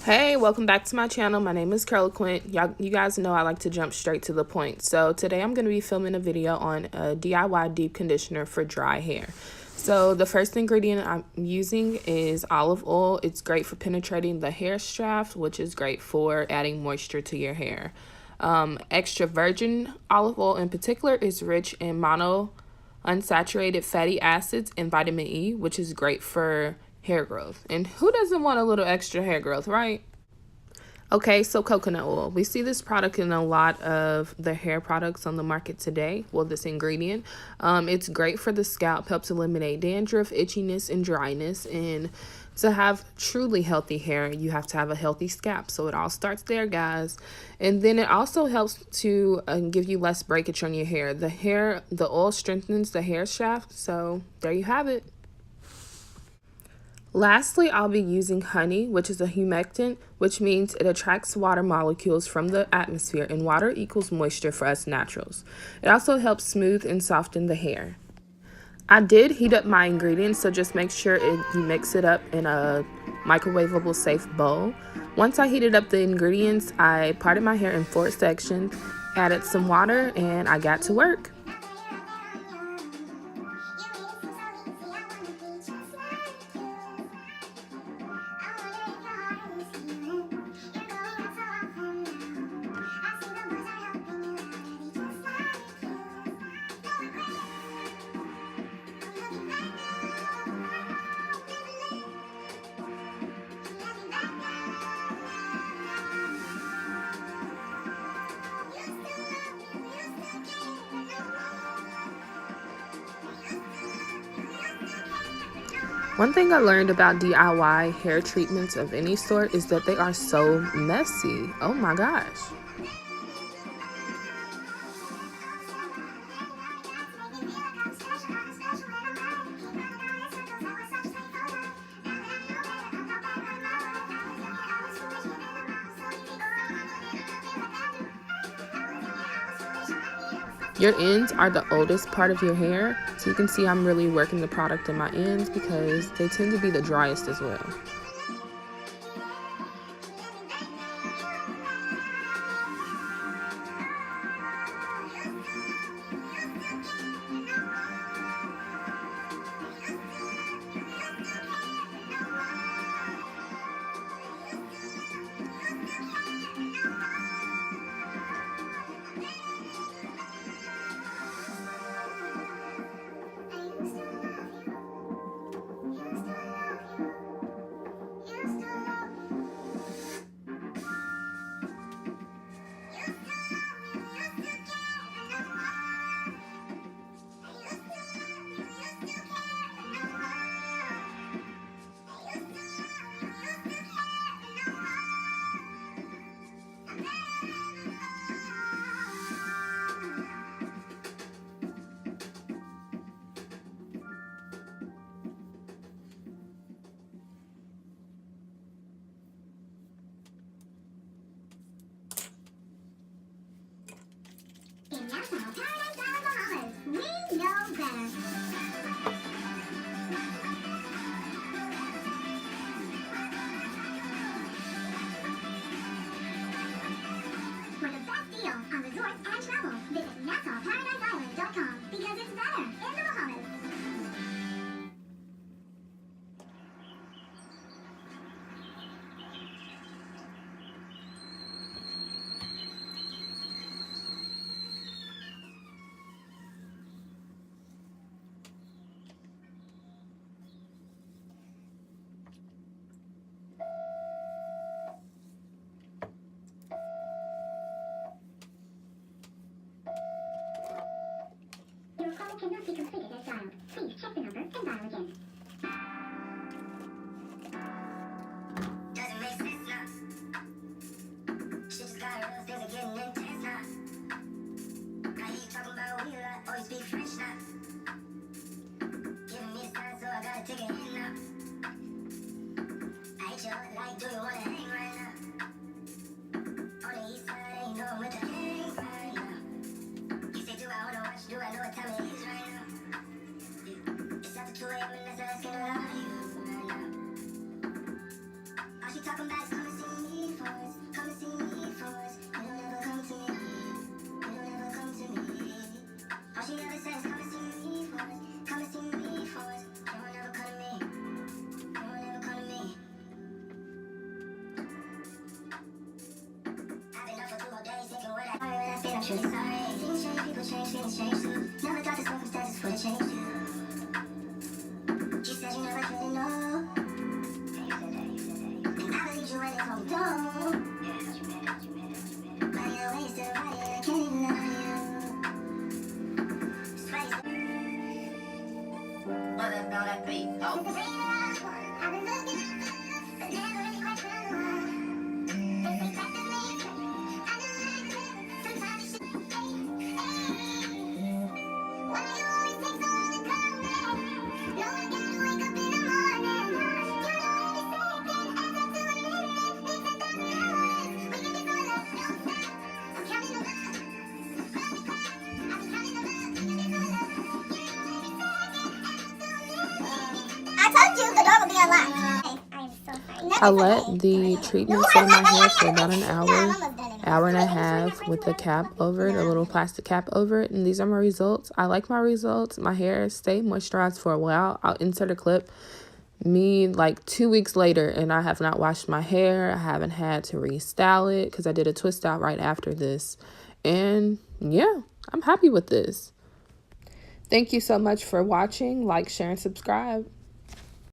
Hey, welcome back to my channel. My name is Carla Quint. You guys know I like to jump straight to the point. So today I'm going to be filming a video on a DIY deep conditioner for dry hair. So the first ingredient I'm using is olive oil. It's great for penetrating the hair shaft, which is great for adding moisture to your hair. Extra virgin olive oil in particular is rich in monounsaturated fatty acids and vitamin E, which is great for hair growth. And who doesn't want a little extra hair growth, right? Okay, so coconut oil. We see this product in a lot of the hair products on the market today. Well, this ingredient. It's great for the scalp, helps eliminate dandruff, itchiness, and dryness. And to have truly healthy hair, you have to have a healthy scalp. So it all starts there, guys. And then it also helps to give you less breakage on your hair. The oil strengthens the hair shaft. So there you have it. Lastly, I'll be using honey, which is a humectant, which means it attracts water molecules from the atmosphere, and water equals moisture for us naturals. It also helps smooth and soften the hair. I did heat up my ingredients, so just make sure you mix it up in a microwavable safe bowl. Once I heated up the ingredients, I parted my hair in 4 sections, added some water, and I got to work. One thing I learned about DIY hair treatments of any sort is that they are so messy. Oh my gosh. Your ends are the oldest part of your hair, so you can see I'm really working the product in my ends because they tend to be the driest as well. In Nassau, Paradise Island, Bahamas, we know better. For the best deal on resorts and travel, visit NassauParadiseIsland.com because it's better in the Bahamas. Your call cannot be completed as dialed. Please check the number and dial again. Doesn't make sense now. Shit just got real, things are getting intense now. I hear you talking about we a lot, always speak French now. Giving me a sign, so I gotta take a hint now. I hate you all like, do you wanna hang right now? On the east side, ain't know with the gangs right now. You say, do I wanna watch, do I know what time it is right now? Yeah. It's after 2 a.m. and that's asking a lot of you right now. All she talking about is coming, see I'm truly sorry. Things change, people change, feelings change too. Never thought the circumstances would have changed you. You said you never could know. And I believed you when they told me don't. But either way, you're still right, and I can't even love you. Swear you still. Mother, now that beat, oh. I've been looking, but never really quite found the one. If they kept me, I knew sometimes you should stay. Why you always take so long to come back? No, I gotta wake up in the morning. You know every second adds up to a minute. It's 1,000 hours. We can be for love, don't stop. I'm counting them up. Round the clock, I've been counting them up. We can be for love. You know every second adds up to a minute. I told you the door would be unlocked. I'm so sorry. I let the treatment sit in my hair for about an hour and a half with a cap over it, a little plastic cap over it. And these are my results. I like my results. My hair stayed moisturized for a while. I'll insert a clip. Me like 2 weeks later, and I have not washed my hair. I haven't had to restyle it because I did a twist out right after this. And yeah, I'm happy with this. Thank you so much for watching. Like, share, and subscribe.